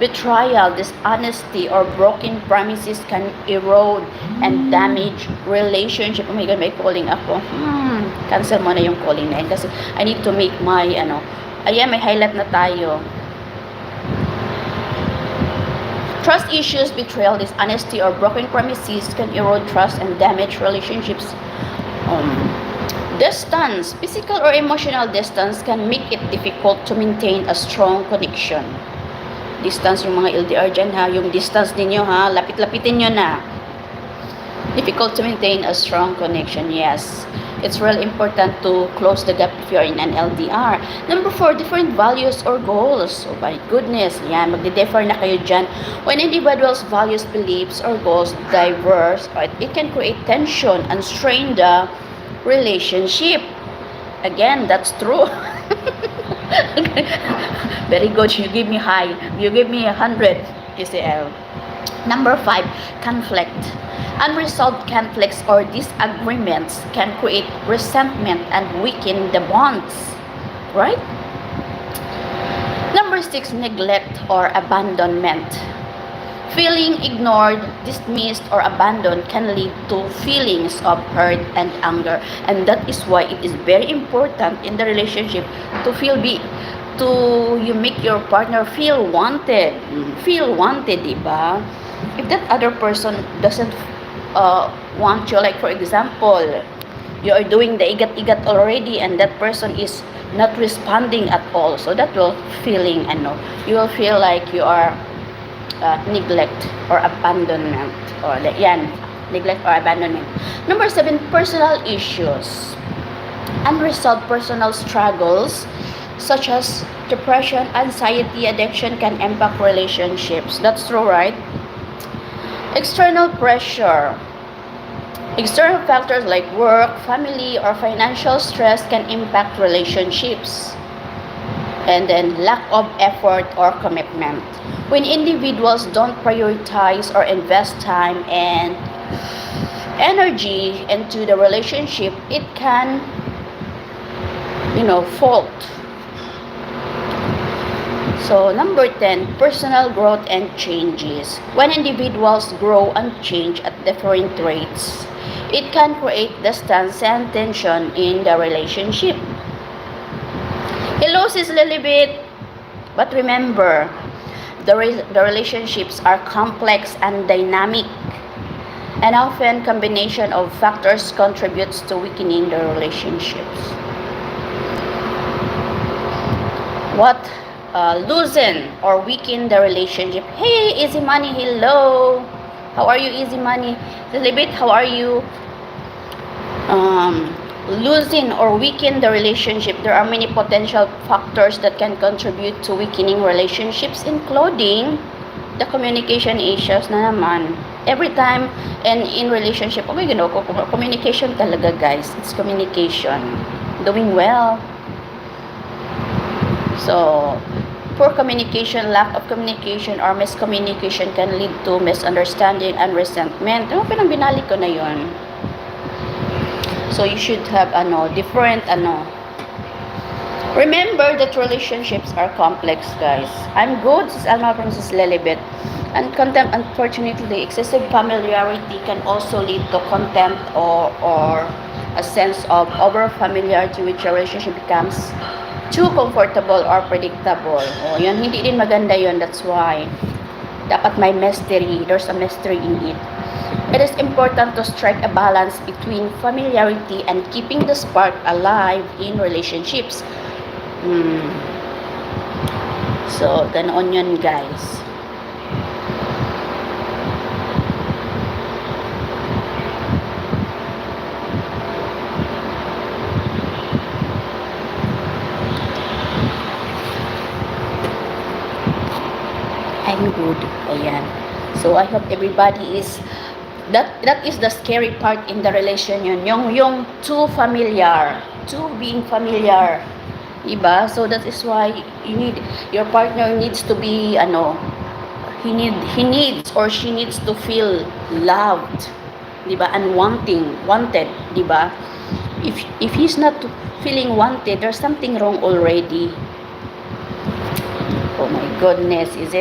Betrayal, dishonesty, or broken promises can erode and damage relationship. Oh my God, may calling ako. Cancel mo na yung calling na yun kasi I need to make my, ayan, may highlight na tayo. Trust issues, betrayal, dishonesty, or broken promises can erode trust and damage relationships. Distance, physical or emotional distance can make it difficult to maintain a strong connection. Distance, yung mga LDR dyan ha, yung distance ninyo ha, lapit-lapitin nyo na. Difficult to maintain a strong connection, yes. It's really important to close the gap if you're in an LDR. Number 4, different values or goals. Oh my goodness, yan, magdi-differ na kayo dyan. When individuals' values, beliefs, or goals diverse, it can create tension and strain the relationship. Again, that's true. Very good. You give me high. You give me 100 KCL. Number 5, conflict. Unresolved conflicts or disagreements can create resentment and weaken the bonds. Right? Number 6, neglect or abandonment. Feeling ignored, dismissed, or abandoned can lead to feelings of hurt and anger. And that is why it is very important in the relationship to you make your partner feel wanted. Feel wanted, diba? If that other person doesn't want you, like for example, you are doing the igat-igat already and that person is not responding at all. So that will you will feel like you are neglect or abandonment, or neglect or abandonment. Number 7, personal issues. Unresolved personal struggles such as depression, anxiety, addiction can impact relationships. That's true, right? External pressure. External factors like work, family, or financial stress can impact relationships. And then lack of effort or commitment. When individuals don't prioritize or invest time and energy into the relationship, it can, fault. So, number 10, personal growth and changes. When individuals grow and change at different rates, it can create distance and tension in the relationship. Hello, Sis Lilibet. But remember, the relationships are complex and dynamic, and often combination of factors contributes to weakening the relationships. What loosen or weaken the relationship? Hey, Easy Money, hello. How are you, Easy Money? Lilibet, how are you? Losing or weaken the relationship, there are many potential factors that can contribute to weakening relationships, including the communication issues na naman. Every time in relationship, communication talaga, guys. It's communication. Doing well. So, poor communication, lack of communication, or miscommunication can lead to misunderstanding and resentment. Pinangbinalik ko na yon. So you should have different Remember that relationships are complex, guys. I'm good, Sis Alma from Sis Lilibet. And contempt, unfortunately, excessive familiarity can also lead to contempt or a sense of over-familiarity, which a relationship becomes too comfortable or predictable. Yun, hindi din maganda yun. That's why dapat may mystery. There's a mystery in it. It is important to strike a balance between familiarity and keeping the spark alive in relationships. So, ganoon yun, guys. I'm good. Ayan. So, I hope everybody is that is the scary part in the relation yun. Yung too familiar, too being familiar. Diba? So that is why your partner needs to be he needs or she needs to feel loved. Diba? And wanted, diba? If he's not feeling wanted, there's something wrong already. Oh my goodness, is it?